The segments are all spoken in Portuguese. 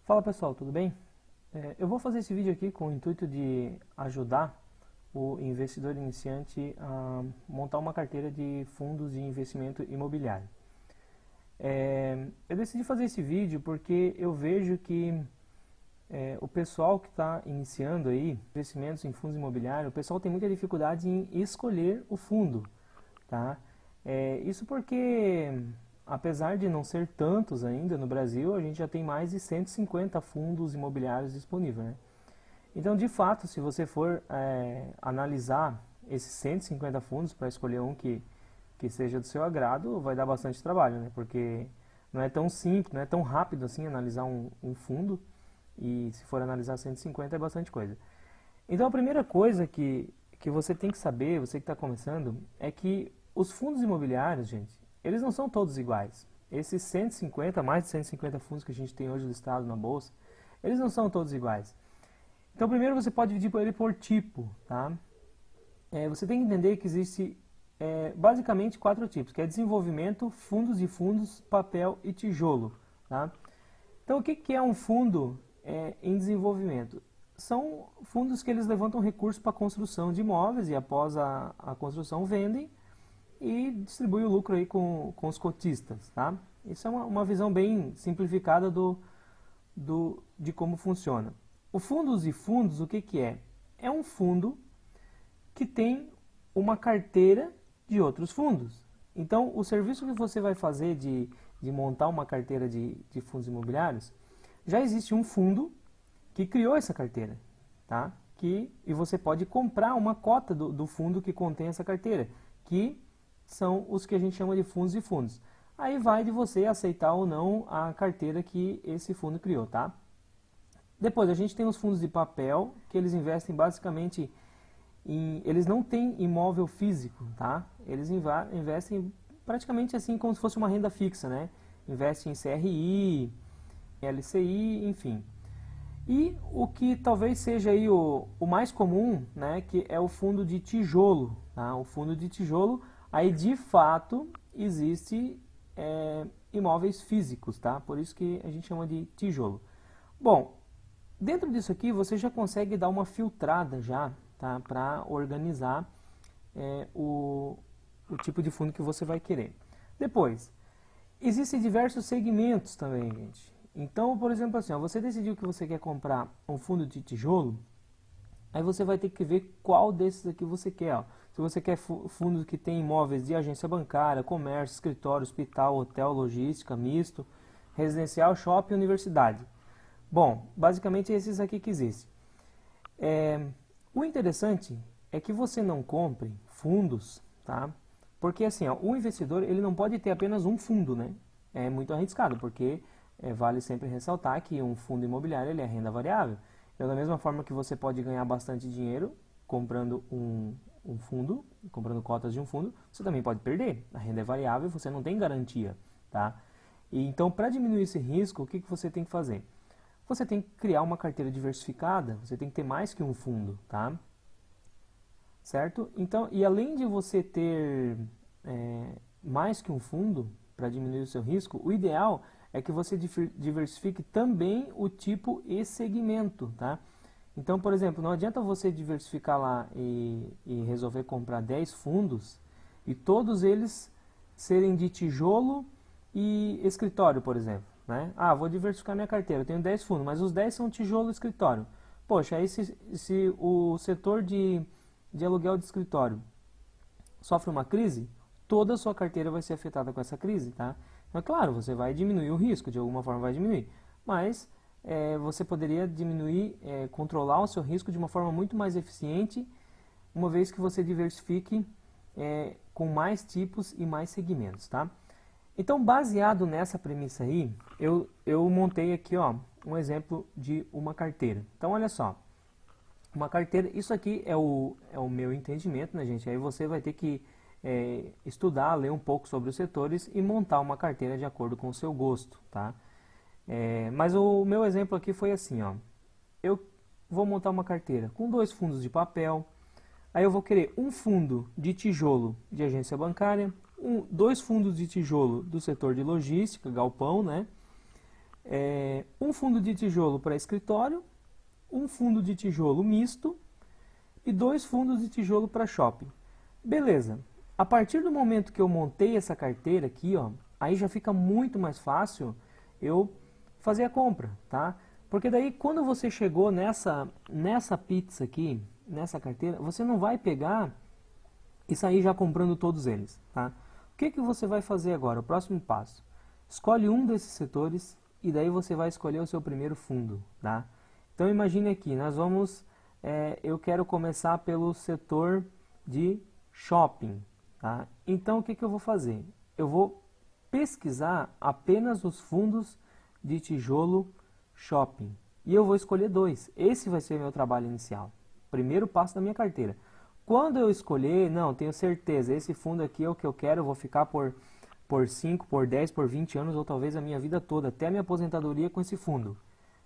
Fala pessoal, tudo bem? Eu vou fazer esse vídeo aqui com o intuito de ajudar o investidor iniciante a montar uma carteira de fundos de investimento imobiliário. Eu decidi fazer esse vídeo porque eu vejo que o pessoal que está iniciando aí investimentos em fundos imobiliários, o pessoal tem muita dificuldade em escolher o fundo, tá? Isso porque, apesar de não ser tantos ainda no Brasil, a gente já tem mais de 150 fundos imobiliários disponíveis, né? Então, de fato, se você for analisar esses 150 fundos para escolher um que seja do seu agrado, vai dar bastante trabalho, né? Porque não é tão simples, não é tão rápido assim analisar um fundo, e se for analisar 150 é bastante coisa. Então, a primeira coisa que você tem que saber, você que está começando, é que os fundos imobiliários, gente, eles não são todos iguais. Esses 150, mais de 150 fundos que a gente tem hoje listados na bolsa, eles não são todos iguais. Então, primeiro você pode dividir ele por tipo, tá? Você tem que entender que existe basicamente 4 tipos, que é desenvolvimento, fundos de fundos, papel e tijolo, tá? Então, o que é um fundo em desenvolvimento? São fundos que eles levantam recursos para a construção de imóveis e após a construção vendem e distribuem o lucro aí com os cotistas, tá? Isso é uma visão bem simplificada de como funciona. O fundos e fundos, o que é? É um fundo que tem uma carteira de outros fundos. Então, o serviço que você vai fazer de montar uma carteira de fundos imobiliários, já existe um fundo que criou essa carteira, tá? E você pode comprar uma cota do fundo que contém essa carteira, que são os que a gente chama de fundos e fundos. Aí vai de você aceitar ou não a carteira que esse fundo criou, tá? Depois, a gente tem os fundos de papel, que eles investem basicamente eles não têm imóvel físico, tá? Eles investem praticamente assim como se fosse uma renda fixa, né? Investem em CRI, LCI, enfim. E o que talvez seja aí o mais comum, né, que é o fundo de tijolo, tá? O fundo de tijolo, aí de fato existe imóveis físicos, tá? Por isso que a gente chama de tijolo. Bom, dentro disso aqui você já consegue dar uma filtrada já, tá? Para organizar o tipo de fundo que você vai querer. Depois, existem diversos segmentos também, gente. Então, por exemplo, assim, ó, você decidiu que você quer comprar um fundo de tijolo, aí você vai ter que ver qual desses aqui você quer. Ó. Se você quer fundos que tem imóveis de agência bancária, comércio, escritório, hospital, hotel, logística, misto, residencial, shopping, universidade. Bom, basicamente esses aqui que existem. O interessante é que você não compre fundos, tá? Porque assim, ó, o investidor ele não pode ter apenas um fundo, né? É muito arriscado, porque vale sempre ressaltar que um fundo imobiliário ele é renda variável. Então, da mesma forma que você pode ganhar bastante dinheiro comprando um fundo, comprando cotas de um fundo, você também pode perder. A renda é variável, você não tem garantia, tá? E então, para diminuir esse risco, o que você tem que fazer? Você tem que criar uma carteira diversificada, você tem que ter mais que um fundo, tá? Certo? Então, e além de você ter mais que um fundo para diminuir o seu risco, o ideal é que você diversifique também o tipo e segmento, tá? Então, por exemplo, não adianta você diversificar lá e resolver comprar 10 fundos e todos eles serem de tijolo e escritório, por exemplo, né? Ah, vou diversificar minha carteira, eu tenho 10 fundos, mas os 10 são tijolo e escritório. Poxa, aí se o setor de aluguel de escritório sofre uma crise, toda a sua carteira vai ser afetada com essa crise, tá? Então, é claro, você vai diminuir o risco, de alguma forma vai diminuir, mas você poderia diminuir, controlar o seu risco de uma forma muito mais eficiente, uma vez que você diversifique com mais tipos e mais segmentos, tá? Então, baseado nessa premissa aí, eu montei aqui, ó, um exemplo de uma carteira. Então, olha só, uma carteira, isso aqui é o meu entendimento, né, gente? Aí você vai ter que estudar, ler um pouco sobre os setores e montar uma carteira de acordo com o seu gosto, tá? Mas o meu exemplo aqui foi assim, ó. Eu vou montar uma carteira com 2 fundos de papel, aí eu vou querer um fundo de tijolo de agência bancária, 2 fundos de tijolo do setor de logística, galpão, né? um fundo de tijolo para escritório, um fundo de tijolo misto e 2 fundos de tijolo para shopping. Beleza. A partir do momento que eu montei essa carteira aqui, ó, aí já fica muito mais fácil eu fazer a compra, tá? Porque daí quando você chegou nessa pizza aqui, nessa carteira, você não vai pegar e sair já comprando todos eles, tá? O que você vai fazer agora? O próximo passo. Escolhe um desses setores e daí você vai escolher o seu primeiro fundo, tá? Então imagine aqui, eu quero começar pelo setor de shopping, tá? Então o que eu vou fazer? Eu vou pesquisar apenas os fundos de tijolo shopping e eu vou escolher 2. Esse vai ser meu trabalho inicial, primeiro passo da minha carteira. Quando eu escolher, não, tenho certeza, esse fundo aqui é o que eu quero, eu vou ficar por 5, por 10, por 20 anos ou talvez a minha vida toda, até a minha aposentadoria com esse fundo,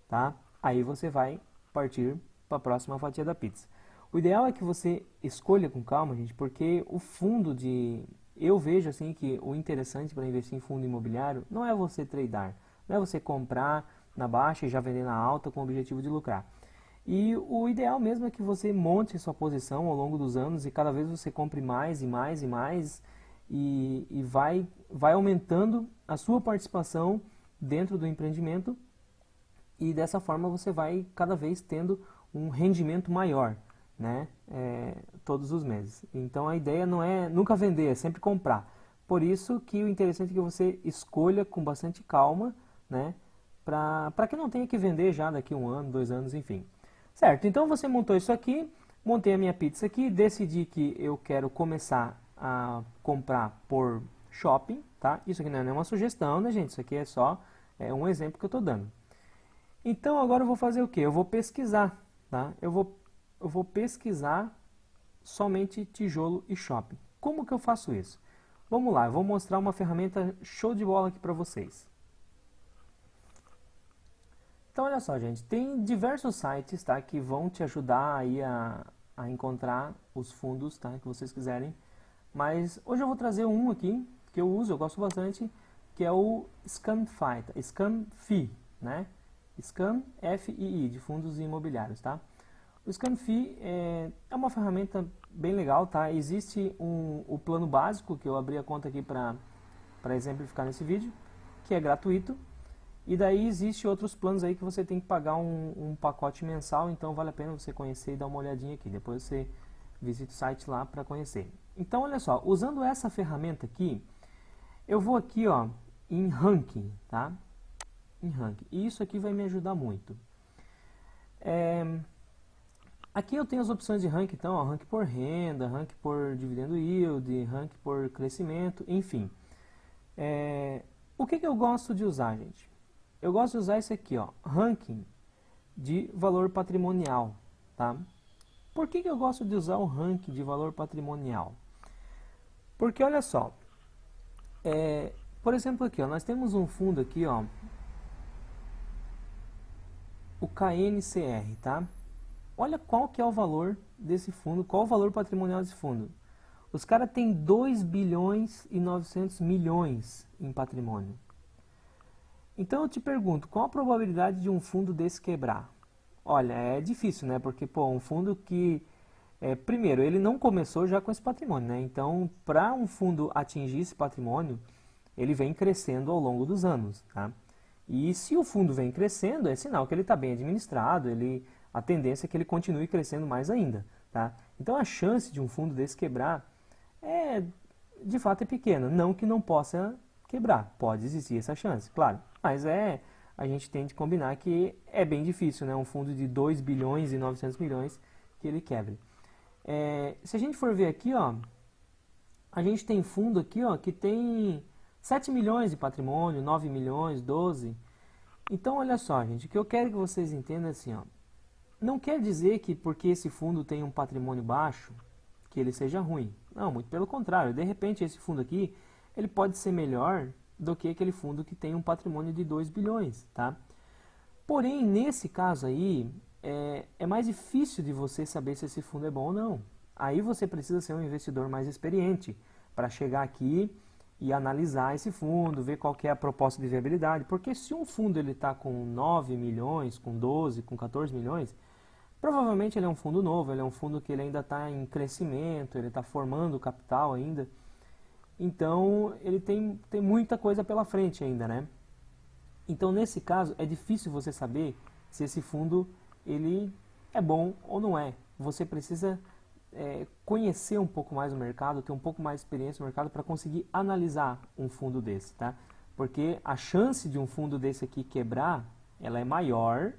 tá? Aí você vai partir para a próxima fatia da pizza. O ideal é que você escolha com calma, gente, porque o fundo de... Eu vejo assim que o interessante para investir em fundo imobiliário não é você tradar, não é você comprar na baixa e já vender na alta com o objetivo de lucrar. E o ideal mesmo é que você monte sua posição ao longo dos anos e cada vez você compre mais e mais e mais e vai aumentando a sua participação dentro do empreendimento e dessa forma você vai cada vez tendo um rendimento maior, né, todos os meses. Então a ideia não é nunca vender, é sempre comprar. Por isso que o interessante é que você escolha com bastante calma, né, para que não tenha que vender já daqui 1 ano, 2 anos, enfim. Certo, então você montou isso aqui, montei a minha pizza aqui, decidi que eu quero começar a comprar por shopping, tá? Isso aqui não é nenhuma sugestão, né, gente? Isso aqui é só um exemplo que eu estou dando. Então agora eu vou fazer o quê? Eu vou pesquisar, tá? Eu vou pesquisar somente tijolo e shopping. Como que eu faço isso? Vamos lá, eu vou mostrar uma ferramenta show de bola aqui para vocês. Então olha só, gente, tem diversos sites, tá, que vão te ajudar aí a encontrar os fundos, tá, que vocês quiserem. Mas hoje eu vou trazer um aqui que eu uso, eu gosto bastante, que é o Scamfi, Scamfi, né? Scamfi, de fundos imobiliários, tá? O Scamfi é uma ferramenta bem legal, tá? Existe o plano básico, que eu abri a conta aqui para exemplificar nesse vídeo, que é gratuito. E daí existe outros planos aí que você tem que pagar um pacote mensal, então vale a pena você conhecer e dar uma olhadinha aqui. Depois você visita o site lá para conhecer. Então olha só, usando essa ferramenta aqui, eu vou aqui ó, em ranking, tá? Em ranking. E isso aqui vai me ajudar muito. Aqui eu tenho as opções de ranking, então, ó, ranking por renda, ranking por dividendo yield, ranking por crescimento, enfim. O que eu gosto de usar, gente? Eu gosto de usar esse aqui, ó, ranking de valor patrimonial, tá? Por que eu gosto de usar o ranking de valor patrimonial? Porque olha só, por exemplo aqui, ó, nós temos um fundo aqui, ó, o KNCR, tá? Olha qual que é o valor desse fundo, qual o valor patrimonial desse fundo. Os caras têm 2 bilhões e 900 milhões em patrimônio. Então eu te pergunto, qual a probabilidade de um fundo desse quebrar? Olha, é difícil, né? Porque, pô, um fundo que... primeiro, ele não começou já com esse patrimônio, né? Então, para um fundo atingir esse patrimônio, ele vem crescendo ao longo dos anos, tá? E se o fundo vem crescendo, é sinal que ele está bem administrado, a tendência é que ele continue crescendo mais ainda, tá? Então, a chance de um fundo desse quebrar, de fato, é pequena. Não que não possa quebrar, pode existir essa chance, claro. Mas a gente tem de combinar que é bem difícil, né? Um fundo de 2 bilhões e 900 milhões que ele quebre. Se a gente for ver aqui, ó, a gente tem fundo aqui, ó, que tem 7 milhões de patrimônio, 9 milhões, 12. Então, olha só, gente, o que eu quero que vocês entendam é assim, ó, não quer dizer que porque esse fundo tem um patrimônio baixo, que ele seja ruim. Não, muito pelo contrário. De repente, esse fundo aqui, ele pode ser melhor do que aquele fundo que tem um patrimônio de 2 bilhões, tá? Porém, nesse caso aí, é mais difícil de você saber se esse fundo é bom ou não. Aí você precisa ser um investidor mais experiente para chegar aqui e analisar esse fundo, ver qual que é a proposta de viabilidade, porque se um fundo ele está com 9 milhões, com 12, com 14 milhões, provavelmente ele é um fundo novo, ele é um fundo que ele ainda está em crescimento, ele está formando capital ainda, então ele tem muita coisa pela frente ainda, né? Então nesse caso é difícil você saber se esse fundo ele é bom ou não é. Você precisa conhecer um pouco mais o mercado, ter um pouco mais de experiência no mercado para conseguir analisar um fundo desse, tá? Porque a chance de um fundo desse aqui quebrar, ela é maior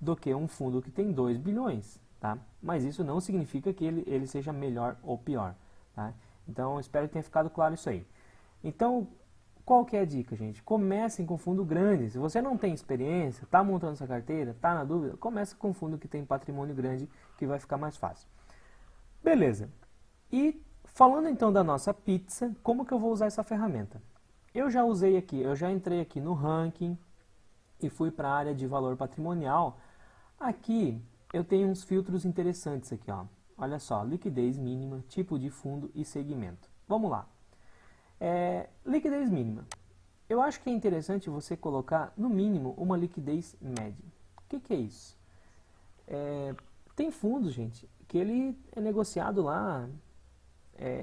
do que um fundo que tem 2 bilhões, tá? Mas isso não significa que ele seja melhor ou pior, tá? Então, espero que tenha ficado claro isso aí. Então, qual que é a dica, gente? Comecem com fundo grande. Se você não tem experiência, está montando sua carteira, está na dúvida, comece com fundo que tem patrimônio grande, que vai ficar mais fácil. Beleza. E falando então da nossa pizza, como que eu vou usar essa ferramenta? Eu já usei aqui, eu já entrei aqui no ranking e fui para a área de valor patrimonial. Aqui eu tenho uns filtros interessantes aqui, ó. Olha só, liquidez mínima, tipo de fundo e segmento. Vamos lá. Liquidez mínima. Eu acho que é interessante você colocar, no mínimo, uma liquidez média. O que é isso? Tem fundos, gente, que ele é negociado lá,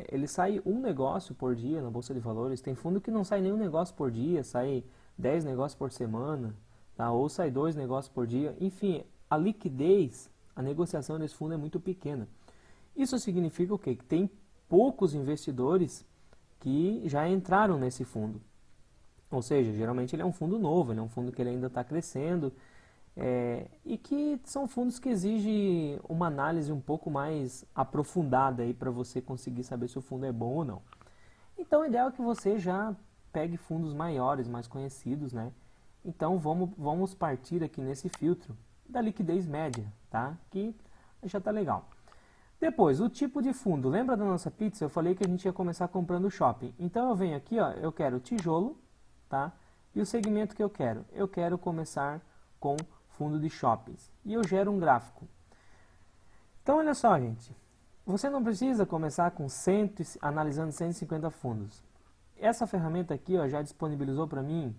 ele sai um negócio por dia na Bolsa de Valores. Tem fundo que não sai nenhum negócio por dia, sai 10 negócios por semana, tá? Ou sai 2 negócios por dia. Enfim, a liquidez, a negociação desse fundo é muito pequena. Isso significa o quê? Que tem poucos investidores que já entraram nesse fundo. Ou seja, geralmente ele é um fundo novo, ele é um fundo que ele ainda está crescendo, e que são fundos que exigem uma análise um pouco mais aprofundada para você conseguir saber se o fundo é bom ou não. Então, o ideal é que você já pegue fundos maiores, mais conhecidos, né? Então, vamos partir aqui nesse filtro da liquidez média, tá? Que já está legal. Depois, o tipo de fundo. Lembra da nossa pizza? Eu falei que a gente ia começar comprando shopping. Então, eu venho aqui, ó, eu quero tijolo, tá? E o segmento que eu quero começar com fundo de shoppings. E eu gero um gráfico. Então, olha só, gente. Você não precisa começar com analisando 150 fundos. Essa ferramenta aqui, ó, já disponibilizou para mim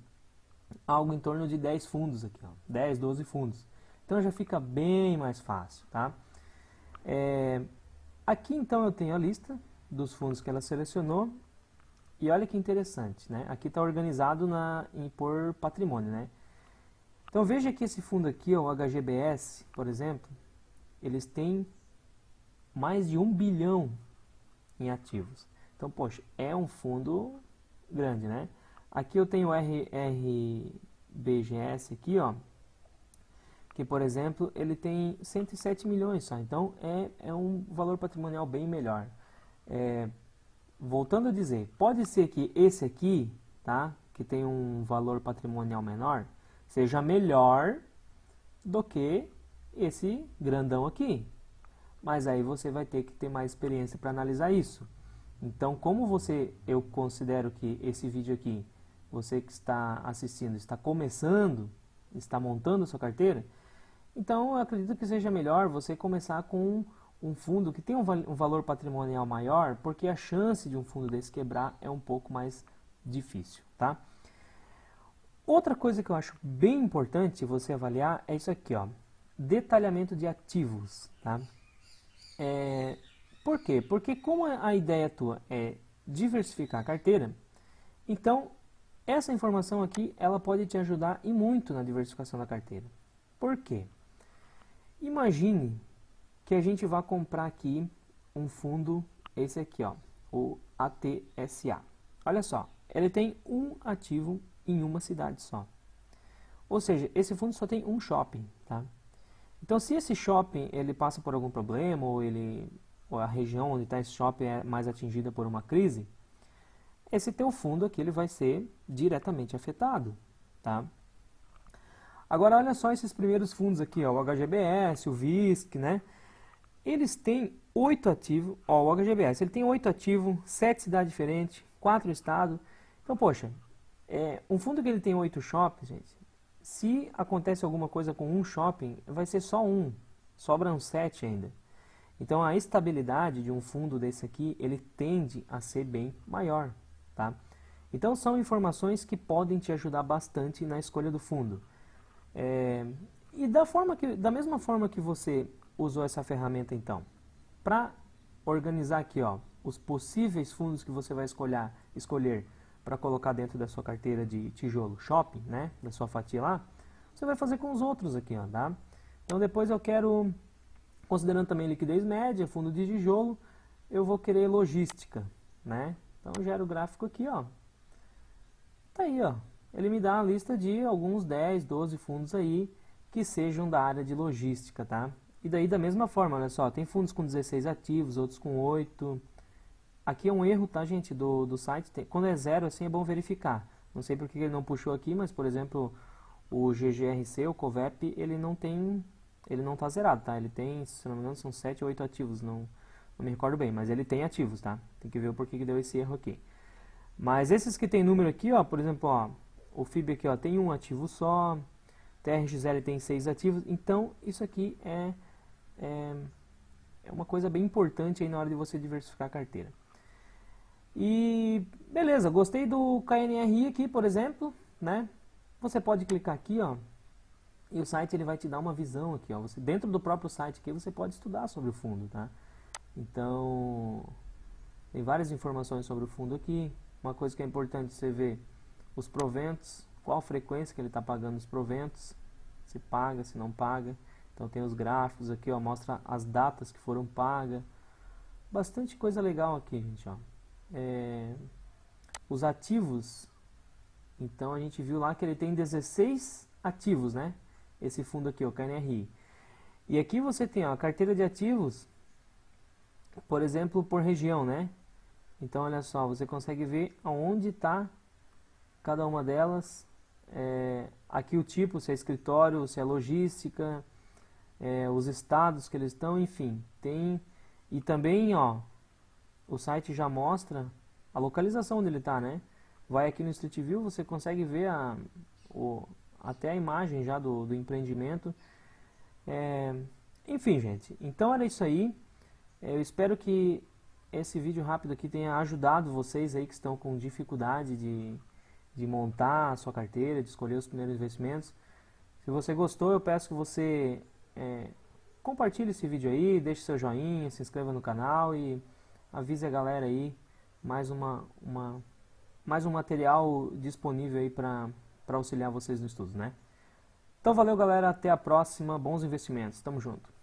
algo em torno de 10 fundos aqui, ó, 10, 12 fundos. Então, já fica bem mais fácil, tá? Aqui, então, eu tenho a lista dos fundos que ela selecionou. E olha que interessante, né? Aqui está organizado por patrimônio, né? Então veja que esse fundo aqui, ó, o HGBS, por exemplo, eles têm mais de 1 bilhão em ativos. Então, poxa, é um fundo grande, né? Aqui eu tenho o RBGS aqui, ó, que, por exemplo, ele tem 107 milhões só. Então, é um valor patrimonial bem melhor. Voltando a dizer, pode ser que esse aqui, tá, que tem um valor patrimonial menor, seja melhor do que esse grandão aqui. Mas aí você vai ter que ter mais experiência para analisar isso. Então, eu considero que esse vídeo aqui, você que está assistindo, está começando, está montando a sua carteira, então eu acredito que seja melhor você começar com um fundo que tem um valor patrimonial maior, porque a chance de um fundo desse quebrar é um pouco mais difícil, tá? Outra coisa que eu acho bem importante você avaliar é isso aqui, ó, detalhamento de ativos, tá? Por quê? Porque como a ideia tua é diversificar a carteira, então essa informação aqui ela pode te ajudar e muito na diversificação da carteira. Por quê? Imagine que a gente vai comprar aqui um fundo, esse aqui, ó, o ATSA. Olha só, ele tem um ativo em uma cidade só. Ou seja, esse fundo só tem um shopping, tá? Então, se esse shopping ele passa por algum problema ou a região onde está esse shopping é mais atingida por uma crise, esse teu fundo aqui ele vai ser diretamente afetado, tá? Agora, olha só esses primeiros fundos aqui, ó, o HGBS, o VISC, né? Eles têm 8 ativos, ó, o HGBS, ele tem 8 ativos, 7 cidades diferentes, 4 estados. Então, poxa, um fundo que ele tem 8 shoppings, gente, se acontece alguma coisa com um shopping, vai ser só um, sobram 7 ainda. Então, a estabilidade de um fundo desse aqui, ele tende a ser bem maior, tá? Então são informações que podem te ajudar bastante na escolha do fundo. E da mesma forma que você usou essa ferramenta então, para organizar aqui ó, os possíveis fundos que você vai escolher para colocar dentro da sua carteira de tijolo shopping, né, da sua fatia lá, você vai fazer com os outros aqui, ó, tá? Então depois eu quero, considerando também liquidez média, fundo de tijolo, eu vou querer logística, né? Então eu gero o gráfico aqui, ó. Tá aí, ó. Ele me dá a lista de alguns 10, 12 fundos aí que sejam da área de logística, tá? E daí da mesma forma, olha só, tem fundos com 16 ativos, outros com 8. Aqui é um erro, tá, gente, do site. Quando é zero, assim, é bom verificar. Não sei porque ele não puxou aqui, mas, por exemplo, o GGRC, o COVEP, ele não tá zerado, tá? Ele tem, se não me engano, são 7 ou 8 ativos, não me recordo bem, mas ele tem ativos, tá? Tem que ver o porquê que deu esse erro aqui. Mas esses que tem número aqui, ó, por exemplo, ó, o FIB aqui, ó, tem um ativo só, TRXL tem 6 ativos, então isso aqui é uma coisa bem importante aí na hora de você diversificar a carteira. E beleza, gostei do KNRI aqui, por exemplo, né? Você pode clicar aqui, ó, e o site ele vai te dar uma visão aqui, ó. Dentro do próprio site aqui você pode estudar sobre o fundo, tá? Então, tem várias informações sobre o fundo aqui. Uma coisa que é importante você ver os proventos, qual frequência que ele está pagando os proventos, se paga, se não paga. Então tem os gráficos aqui, ó, mostra as datas que foram pagas. Bastante coisa legal aqui, gente, ó. Os ativos, então a gente viu lá que ele tem 16 ativos, né? Esse fundo aqui, o KNRI. E aqui você tem ó, a carteira de ativos, por exemplo, por região, né? Então olha só, você consegue ver aonde está cada uma delas. Aqui o tipo, se é escritório, se é logística, os estados que eles estão, enfim. E também, ó, o site já mostra a localização onde ele está, né? Vai aqui no Street View, você consegue ver até a imagem já do empreendimento. Enfim, gente, então era isso aí. Eu espero que esse vídeo rápido aqui tenha ajudado vocês aí que estão com dificuldade de montar a sua carteira, de escolher os primeiros investimentos. Se você gostou, eu peço que você compartilhe esse vídeo aí, deixe seu joinha, se inscreva no canal e avise a galera aí, mais um material disponível aí para auxiliar vocês no estudo, né? Então valeu galera, até a próxima, bons investimentos, tamo junto!